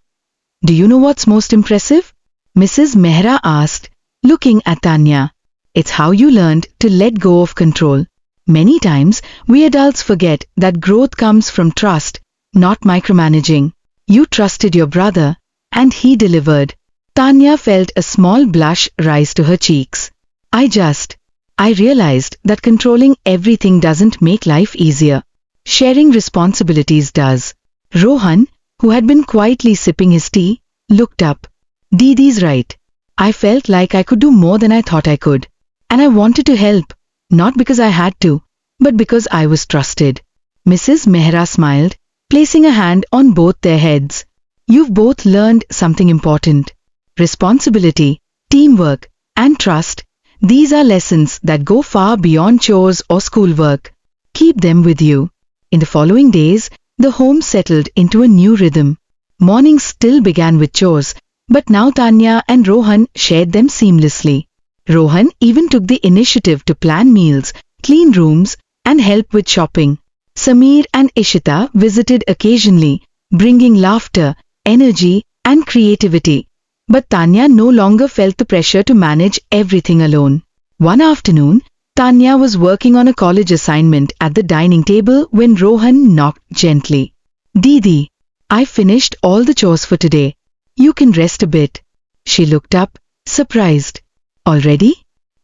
"Do you know what's most impressive?" Mrs. Mehra asked, looking at Tanya. "It's how you learned to let go of control. Many times, we adults forget that growth comes from trust, not micromanaging. You trusted your brother, and he delivered." Tanya felt a small blush rise to her cheeks. I realized that controlling everything doesn't make life easier. Sharing responsibilities does." Rohan, who had been quietly sipping his tea, looked up. "Didi's right. I felt like I could do more than I thought I could. And I wanted to help, not because I had to, but because I was trusted." Mrs. Mehra smiled, placing a hand on both their heads. "You've both learned something important. Responsibility, teamwork, and trust. These are lessons that go far beyond chores or schoolwork. Keep them with you." In the following days, the home settled into a new rhythm. Mornings still began with chores, but now Tanya and Rohan shared them seamlessly. Rohan even took the initiative to plan meals, clean rooms, and help with shopping. Sameer and Ishita visited occasionally, bringing laughter, energy, and creativity. But Tanya no longer felt the pressure to manage everything alone. One afternoon, Tanya was working on a college assignment at the dining table when Rohan knocked gently. "Didi, I finished all the chores for today. You can rest a bit." She looked up, surprised. "Already?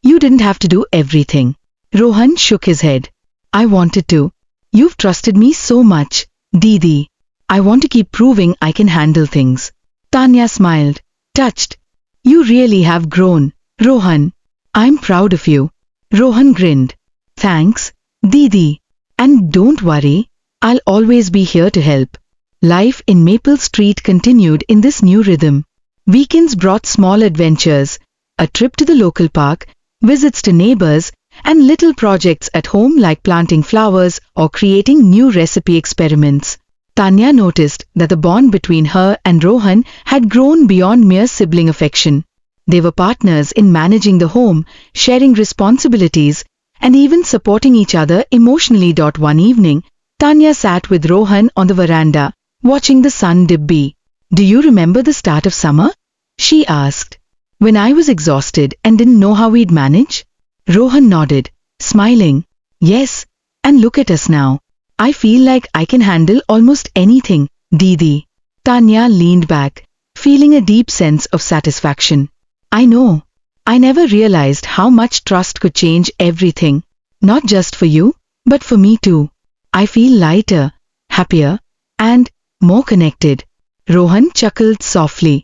You didn't have to do everything." Rohan shook his head. "I wanted to. You've trusted me so much, Didi. I want to keep proving I can handle things." Tanya smiled, touched. "You really have grown, Rohan. I'm proud of you." Rohan grinned. "Thanks, Didi. And don't worry, I'll always be here to help." Life in Maple Street continued in this new rhythm. Weekends brought small adventures, a trip to the local park, visits to neighbors, and little projects at home like planting flowers or creating new recipe experiments. Tanya noticed that the bond between her and Rohan had grown beyond mere sibling affection. They were partners in managing the home, sharing responsibilities, and even supporting each other emotionally. One evening, Tanya sat with Rohan on the veranda, watching the sun dip. "Do you remember the start of summer?" she asked. "When I was exhausted and didn't know how we'd manage?" Rohan nodded, smiling. "Yes, and look at us now. I feel like I can handle almost anything, Didi." Tanya leaned back, feeling a deep sense of satisfaction. "I know. I never realized how much trust could change everything. Not just for you, but for me too. I feel lighter, happier, and more connected." Rohan chuckled softly.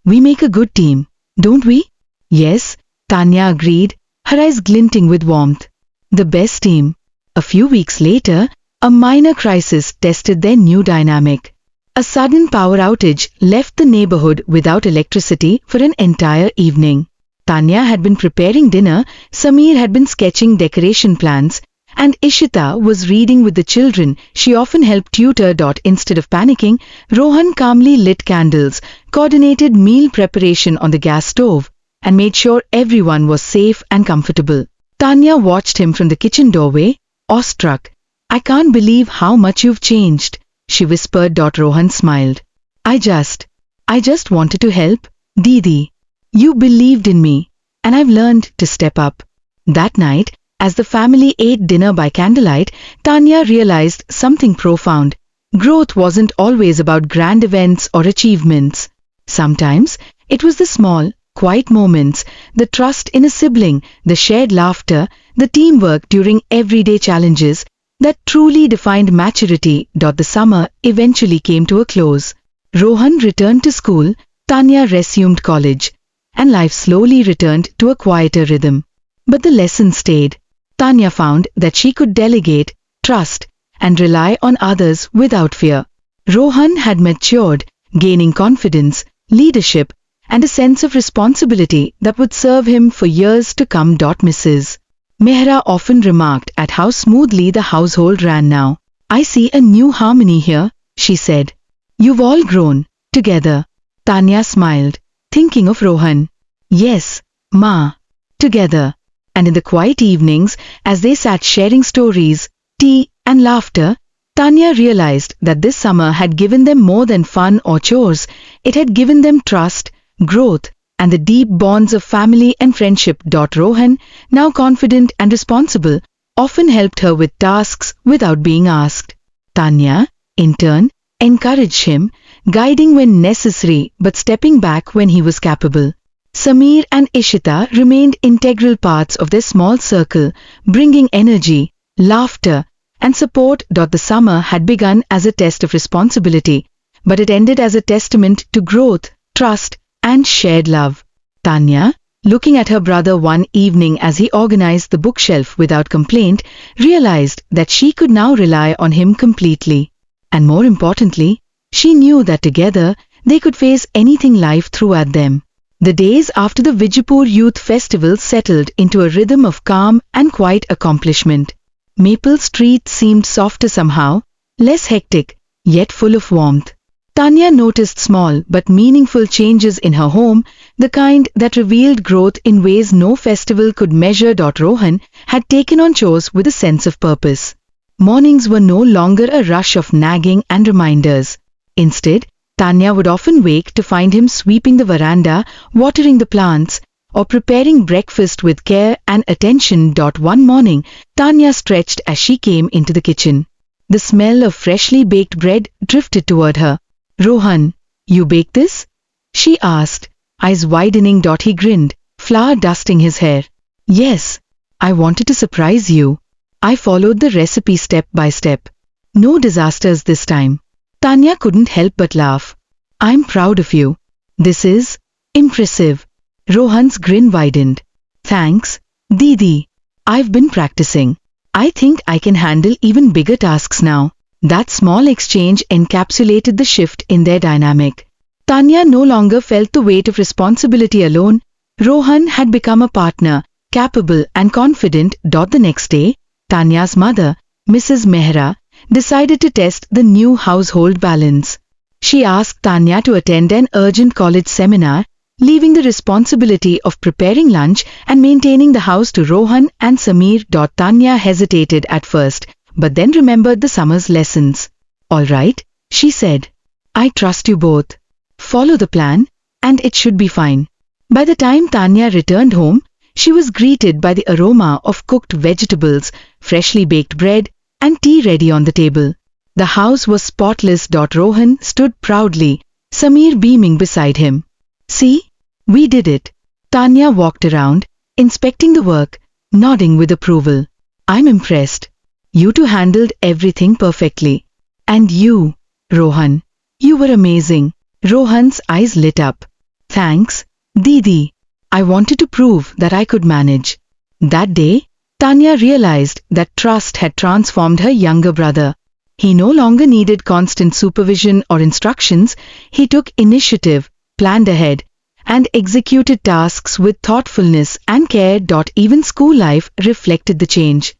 "We make a good team, don't we?" "Yes," Tanya agreed, her eyes glinting with warmth. "The best team." A few weeks later, a minor crisis tested their new dynamic. A sudden power outage left the neighborhood without electricity for an entire evening. Tanya had been preparing dinner, Sameer had been sketching decoration plans, and Ishita was reading with the children she often helped tutor. Instead of panicking, Rohan calmly lit candles, coordinated meal preparation on the gas stove, and made sure everyone was safe and comfortable. Tanya watched him from the kitchen doorway, awestruck. "I can't believe how much you've changed," she whispered. Rohan smiled. I just wanted to help, Didi. You believed in me, and I've learned to step up." That night, as the family ate dinner by candlelight, Tanya realized something profound. Growth wasn't always about grand events or achievements. Sometimes, it was the small, quiet moments, the trust in a sibling, the shared laughter, the teamwork during everyday challenges, that truly defined maturity. The summer eventually came to a close. Rohan returned to school, Tanya resumed college, and life slowly returned to a quieter rhythm. But the lesson stayed. Tanya found that she could delegate, trust, and rely on others without fear. Rohan had matured, gaining confidence, leadership, and a sense of responsibility that would serve him for years to come. Mrs. Mehra often remarked at how smoothly the household ran now. "I see a new harmony here," she said. "You've all grown, together." Tanya smiled, thinking of Rohan. "Yes, Ma. Together." And in the quiet evenings, as they sat sharing stories, tea, and laughter, Tanya realized that this summer had given them more than fun or chores. It had given them trust, growth, and the deep bonds of family and friendship. Rohan, now confident and responsible, often helped her with tasks without being asked. Tanya, in turn, encouraged him, guiding when necessary but stepping back when he was capable. Sameer and Ishita remained integral parts of their small circle, bringing energy, laughter, and support. The summer had begun as a test of responsibility, but it ended as a testament to growth, trust, and shared love. Tanya, looking at her brother one evening as he organized the bookshelf without complaint, realized that she could now rely on him completely. And more importantly, she knew that together they could face anything life threw at them. The days after the Vijaypur Youth Festival settled into a rhythm of calm and quiet accomplishment. Maple Street seemed softer somehow, less hectic, yet full of warmth. Tanya noticed small but meaningful changes in her home, the kind that revealed growth in ways no festival could measure. Rohan had taken on chores with a sense of purpose. Mornings were no longer a rush of nagging and reminders. Instead, Tanya would often wake to find him sweeping the veranda, watering the plants, or preparing breakfast with care and attention. One morning, Tanya stretched as she came into the kitchen. The smell of freshly baked bread drifted toward her. "Rohan, you baked this?" she asked, eyes widening. He grinned, flour dusting his hair. "Yes, I wanted to surprise you. I followed the recipe step by step. No disasters this time." Tanya couldn't help but laugh. "I'm proud of you. This is impressive." Rohan's grin widened. "Thanks, Didi. I've been practicing. I think I can handle even bigger tasks now." That small exchange encapsulated the shift in their dynamic. Tanya no longer felt the weight of responsibility alone. Rohan had become a partner, capable and confident. The next day, Tanya's mother, Mrs. Mehra, decided to test the new household balance. She asked Tanya to attend an urgent college seminar, leaving the responsibility of preparing lunch and maintaining the house to Rohan and Sameer. Tanya hesitated at first, but then remembered the summer's lessons. "All right," she said. "I trust you both. Follow the plan, and it should be fine." By the time Tanya returned home, she was greeted by the aroma of cooked vegetables, freshly baked bread, and tea ready on the table. The house was spotless. Rohan stood proudly, Sameer beaming beside him. "See? We did it." Tanya walked around, inspecting the work, nodding with approval. "I'm impressed. You two handled everything perfectly. And you, Rohan, you were amazing." Rohan's eyes lit up. "Thanks, Didi. I wanted to prove that I could manage." That day, Tanya realized that trust had transformed her younger brother. He no longer needed constant supervision or instructions. He took initiative, planned ahead, and executed tasks with thoughtfulness and care. Even school life reflected the change.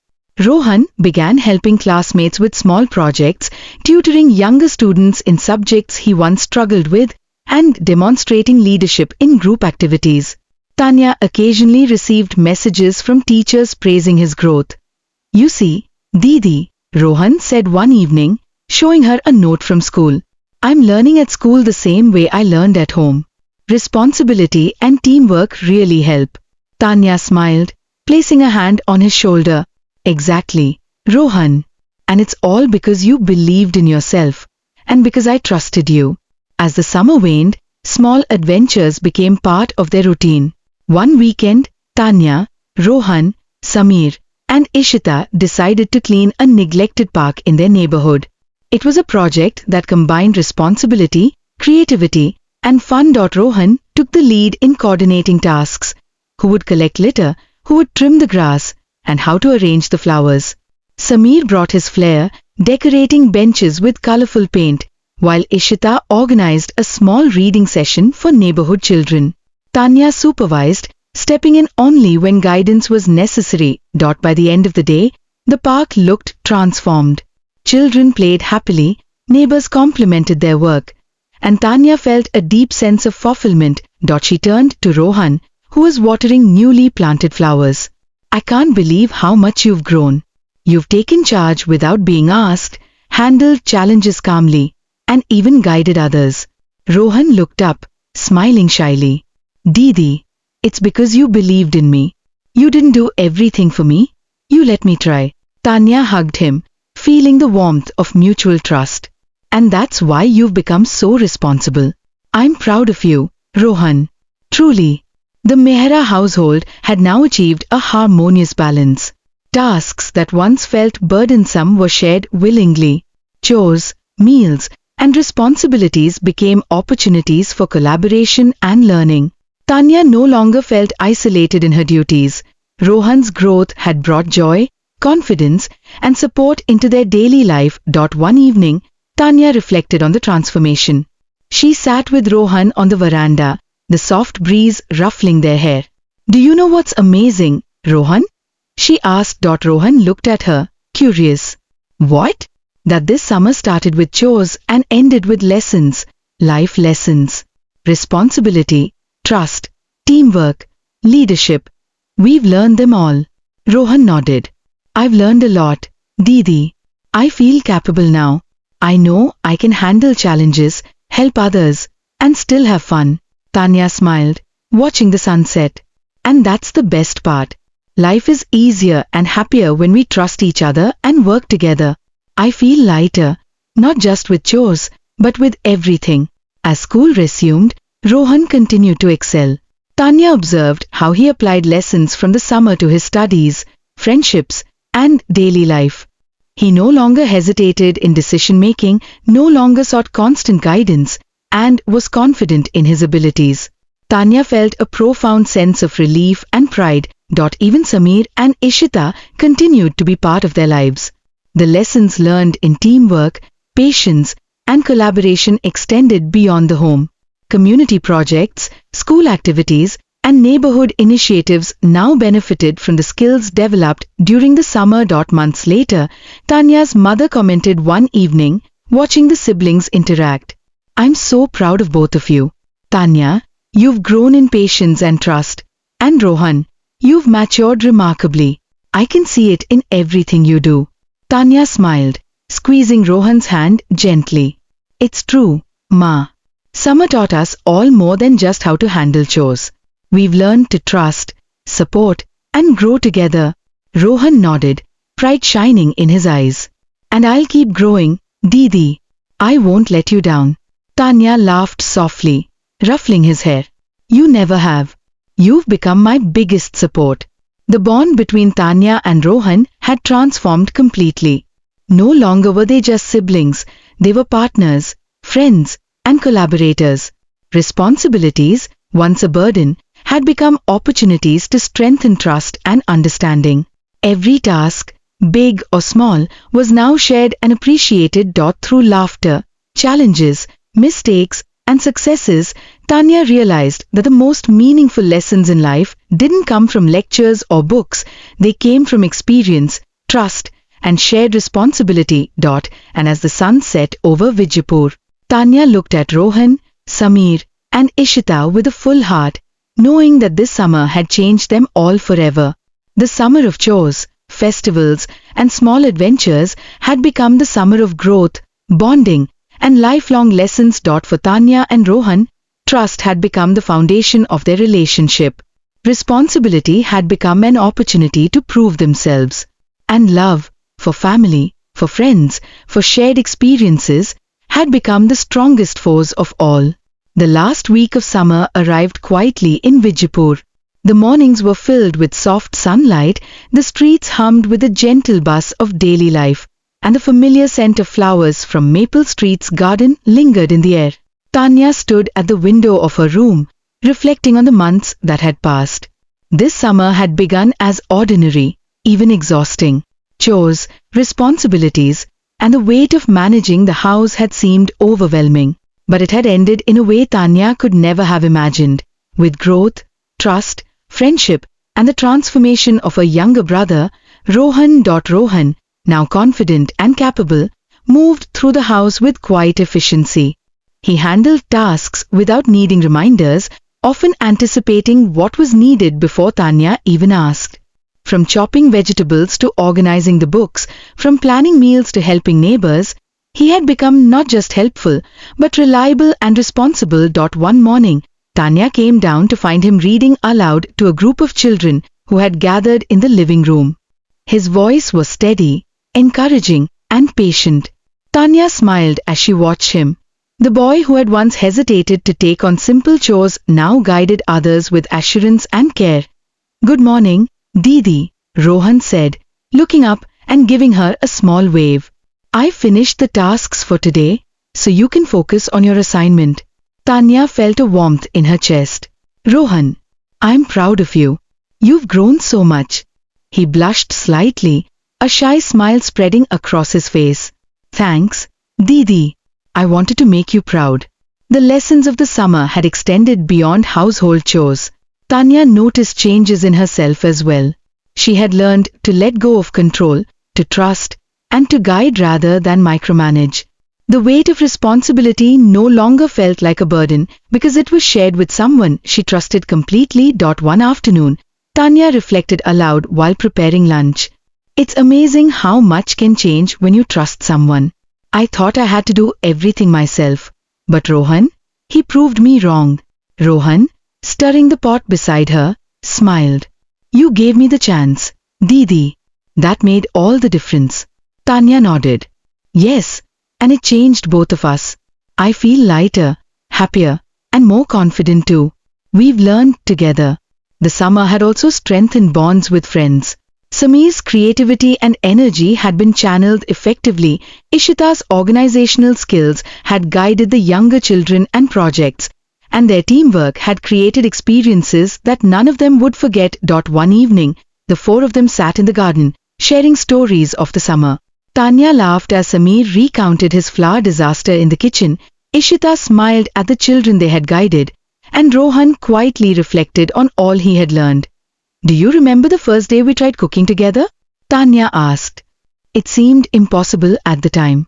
Rohan began helping classmates with small projects, tutoring younger students in subjects he once struggled with, and demonstrating leadership in group activities. Tanya occasionally received messages from teachers praising his growth. "You see, Didi," Rohan said one evening, showing her a note from school. "I'm learning at school the same way I learned at home. Responsibility and teamwork really help." Tanya smiled, placing a hand on his shoulder. "Exactly, Rohan. And it's all because you believed in yourself, and because I trusted you." As the summer waned, small adventures became part of their routine. One weekend, Tanya, Rohan, Sameer, and Ishita decided to clean a neglected park in their neighborhood. It was a project that combined responsibility, creativity, and fun. Rohan took the lead in coordinating tasks: who would collect litter, who would trim the grass, and how to arrange the flowers. Sameer brought his flair, decorating benches with colorful paint, while Ishita organized a small reading session for neighborhood children. Tanya supervised, stepping in only when guidance was necessary. By the end of the day, the park looked transformed. Children played happily, neighbors complimented their work, and Tanya felt a deep sense of fulfillment. She turned to Rohan, who was watering newly planted flowers. "I can't believe how much you've grown. You've taken charge without being asked, handled challenges calmly, and even guided others. Rohan looked up, smiling shyly. Didi, it's because you believed in me. You didn't do everything for me. You let me try. Tanya hugged him, feeling the warmth of mutual trust. And that's why you've become so responsible. I'm proud of you, Rohan. Truly. The Mehra household had now achieved a harmonious balance. Tasks that once felt burdensome were shared willingly. Chores, meals, and responsibilities became opportunities for collaboration and learning. Tanya no longer felt isolated in her duties. Rohan's growth had brought joy, confidence, and support into their daily life. One evening, Tanya reflected on the transformation. She sat with Rohan on the veranda, the soft breeze ruffling their hair. Do you know what's amazing, Rohan? She asked. Rohan looked at her, curious. What? That this summer started with chores and ended with lessons, life lessons, responsibility, trust, teamwork, leadership. We've learned them all. Rohan nodded. I've learned a lot, Didi. I feel capable now. I know I can handle challenges, help others, and still have fun. Tanya smiled, watching the sunset. And that's the best part. Life is easier and happier when we trust each other and work together. I feel lighter, not just with chores, but with everything. As school resumed, Rohan continued to excel. Tanya observed how he applied lessons from the summer to his studies, friendships, and daily life. He no longer hesitated in decision-making, no longer sought constant guidance, and was confident in his abilities. Tanya felt a profound sense of relief and pride. Even Sameer and Ishita continued to be part of their lives. The lessons learned in teamwork, patience, and collaboration extended beyond the home. Community projects, school activities, and neighborhood initiatives now benefited from the skills developed during the summer. Months later, Tanya's mother commented one evening, watching the siblings interact. I'm so proud of both of you. Tanya, you've grown in patience and trust. And Rohan, you've matured remarkably. I can see it in everything you do. Tanya smiled, squeezing Rohan's hand gently. It's true, Ma. Summer taught us all more than just how to handle chores. We've learned to trust, support, and grow together. Rohan nodded, pride shining in his eyes. And I'll keep growing, Didi. I won't let you down. Tanya laughed softly, ruffling his hair. You never have. You've become my biggest support. The bond between Tanya and Rohan had transformed completely. No longer were they just siblings, they were partners, friends, and collaborators. Responsibilities, once a burden, had become opportunities to strengthen trust and understanding. Every task, big or small, was now shared and appreciated. Through laughter, challenges, mistakes, and successes, Tanya realized that the most meaningful lessons in life didn't come from lectures or books, they came from experience, trust, and shared responsibility. And as the sun set over Vijaypur, Tanya looked at Rohan, Sameer, and Ishita with a full heart, knowing that this summer had changed them all forever. The summer of chores, festivals, and small adventures had become the summer of growth, bonding, and lifelong lessons. For Tanya and Rohan, trust had become the foundation of their relationship. Responsibility had become an opportunity to prove themselves. And love, for family, for friends, for shared experiences, had become the strongest force of all. The last week of summer arrived quietly in Vijaypur. The mornings were filled with soft sunlight, the streets hummed with a gentle buzz of daily life, and the familiar scent of flowers from Maple Street's garden lingered in the air. Tanya stood at the window of her room, reflecting on the months that had passed. This summer had begun as ordinary, even exhausting. Chores, responsibilities, and the weight of managing the house had seemed overwhelming. But it had ended in a way Tanya could never have imagined, with growth, trust, friendship, and the transformation of her younger brother, Rohan. Rohan, now confident and capable, moved through the house with quiet efficiency. He handled tasks without needing reminders, often anticipating what was needed before Tanya even asked. From chopping vegetables to organizing the books, from planning meals to helping neighbors, He had become not just helpful, but reliable and responsible. One morning, Tanya came down to find him reading aloud to a group of children who had gathered in the living room. His voice was steady, encouraging, and patient. Tanya smiled as she watched him. The boy who had once hesitated to take on simple chores now guided others with assurance and care. "Good morning, Didi," Rohan said, looking up and giving her a small wave. "I finished the tasks for today, so you can focus on your assignment." Tanya felt a warmth in her chest. "Rohan, I'm proud of you. You've grown so much." He blushed slightly, a shy smile spreading across his face. "Thanks, Didi. I wanted to make you proud." The lessons of the summer had extended beyond household chores. Tanya noticed changes in herself as well. She had learned to let go of control, to trust, and to guide rather than micromanage. The weight of responsibility no longer felt like a burden because it was shared with someone she trusted completely. One afternoon, Tanya reflected aloud while preparing lunch. "It's amazing how much can change when you trust someone. I thought I had to do everything myself. But Rohan, he proved me wrong." Rohan, stirring the pot beside her, smiled. "You gave me the chance, Didi. That made all the difference." Tanya nodded. "Yes, and it changed both of us. I feel lighter, happier, and more confident too. We've learned together." The summer had also strengthened bonds with friends. Sameer's creativity and energy had been channeled effectively. Ishita's organizational skills had guided the younger children and projects, and their teamwork had created experiences that none of them would forget. One evening, the four of them sat in the garden, sharing stories of the summer. Tanya laughed as Sameer recounted his flower disaster in the kitchen. Ishita smiled at the children they had guided, and Rohan quietly reflected on all he had learned. "Do you remember the first day we tried cooking together?" Tanya asked. "It seemed impossible at the time."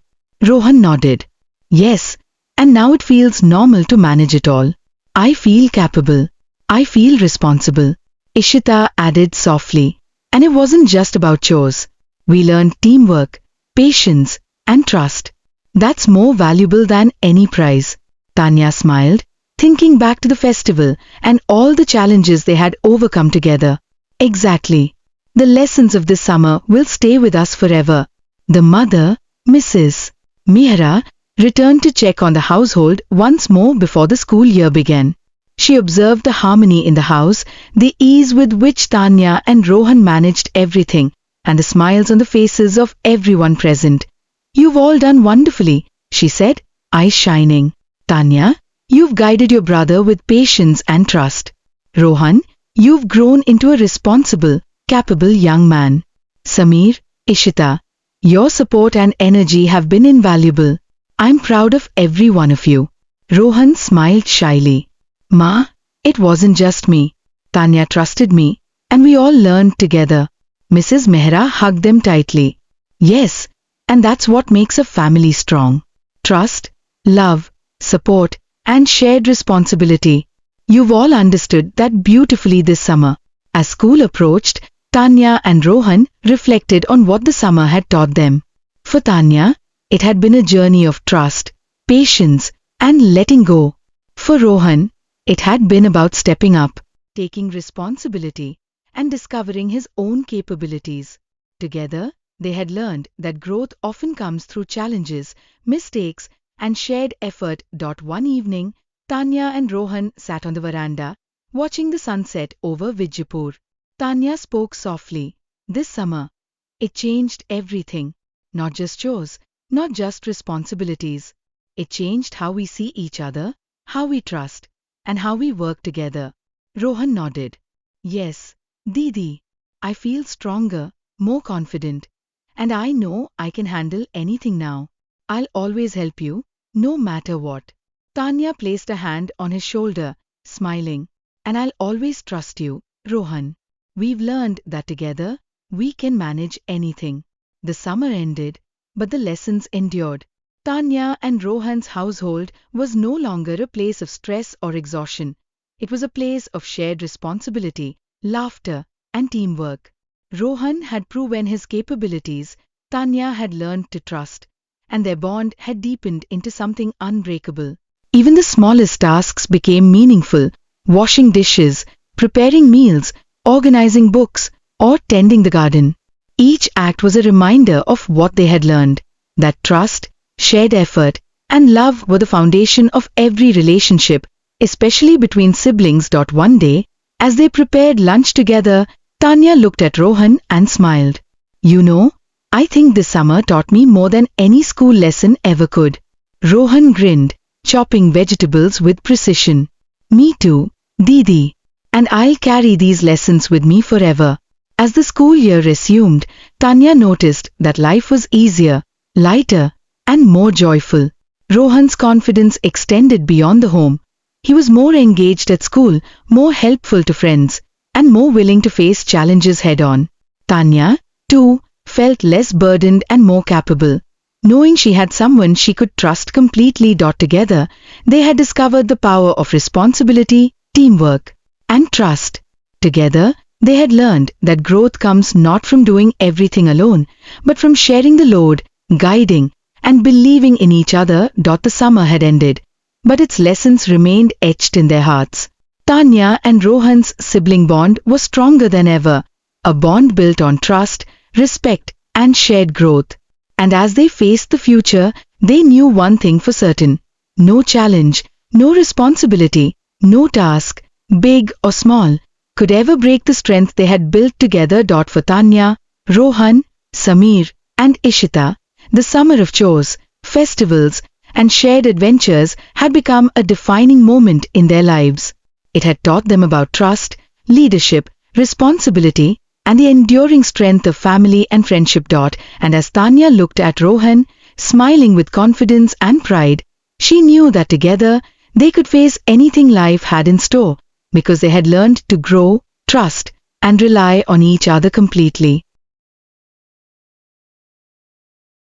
Rohan nodded. "Yes, and now it feels normal to manage it all. I feel capable. I feel responsible," Ishita added softly. "And it wasn't just about chores. We learned teamwork, patience, and trust. That's more valuable than any prize." Tanya smiled, thinking back to the festival and all the challenges they had overcome together. Exactly. The lessons of this summer will stay with us forever. The mother, Mrs. Mehra, returned to check on the household once more before the school year began. She observed the harmony in the house, the ease with which Tanya and Rohan managed everything, and the smiles on the faces of everyone present. "You've all done wonderfully," she said, eyes shining. "Tanya, you've guided your brother with patience and trust. Rohan, you've grown into a responsible, capable young man. Sameer, Ishita, your support and energy have been invaluable. I'm proud of every one of you." Rohan smiled shyly. "Ma, it wasn't just me. Tanya trusted me, and we all learned together." Mrs. Mehra hugged them tightly. "Yes, and that's what makes a family strong. Trust, love, support, and shared responsibility. You've all understood that beautifully this summer." As school approached, Tanya and Rohan reflected on what the summer had taught them. For Tanya, it had been a journey of trust, patience, and letting go. For Rohan, it had been about stepping up, taking responsibility, and discovering his own capabilities. Together, they had learned that growth often comes through challenges, mistakes, and shared effort. One evening, Tanya and Rohan sat on the veranda, watching the sunset over Vijaypur. Tanya spoke softly. "This summer, it changed everything. Not just chores, not just responsibilities. It changed how we see each other, how we trust, and how we work together." Rohan nodded. "Yes, Didi, I feel stronger, more confident, and I know I can handle anything now. I'll always help you, no matter what." Tanya placed a hand on his shoulder, smiling. "And I'll always trust you, Rohan. We've learned that together, we can manage anything." The summer ended, but the lessons endured. Tanya and Rohan's household was no longer a place of stress or exhaustion. It was a place of shared responsibility, laughter, and teamwork. Rohan had proven his capabilities, Tanya had learned to trust, and their bond had deepened into something unbreakable. Even the smallest tasks became meaningful: washing dishes, preparing meals, organizing books, or tending the garden. Each act was a reminder of what they had learned, that trust, shared effort, and love were the foundation of every relationship, especially between siblings. One day, as they prepared lunch together, Tanya looked at Rohan and smiled. "You know, I think this summer taught me more than any school lesson ever could." Rohan grinned, chopping vegetables with precision. "Me too, Didi. And I'll carry these lessons with me forever." As the school year resumed, Tanya noticed that life was easier, lighter, and more joyful. Rohan's confidence extended beyond the home. He was more engaged at school, more helpful to friends, and more willing to face challenges head-on. Tanya, too, felt less burdened and more capable. Knowing she had someone she could trust completely. Together, they had discovered the power of responsibility, teamwork, and trust. Together, they had learned that growth comes not from doing everything alone, but from sharing the load, guiding, and believing in each other. The summer had ended, but its lessons remained etched in their hearts. Tanya and Rohan's sibling bond was stronger than ever, a bond built on trust, respect, and shared growth. And as they faced the future, they knew one thing for certain: no challenge, no responsibility, no task, big or small, could ever break the strength they had built together. For Tanya, Rohan, Sameer, and Ishita, the summer of chores, festivals, and shared adventures had become a defining moment in their lives. It had taught them about trust, leadership, responsibility, and the enduring strength of family and friendship. And as Tanya looked at Rohan, smiling with confidence and pride, she knew that together they could face anything life had in store, because they had learned to grow, trust, and rely on each other completely.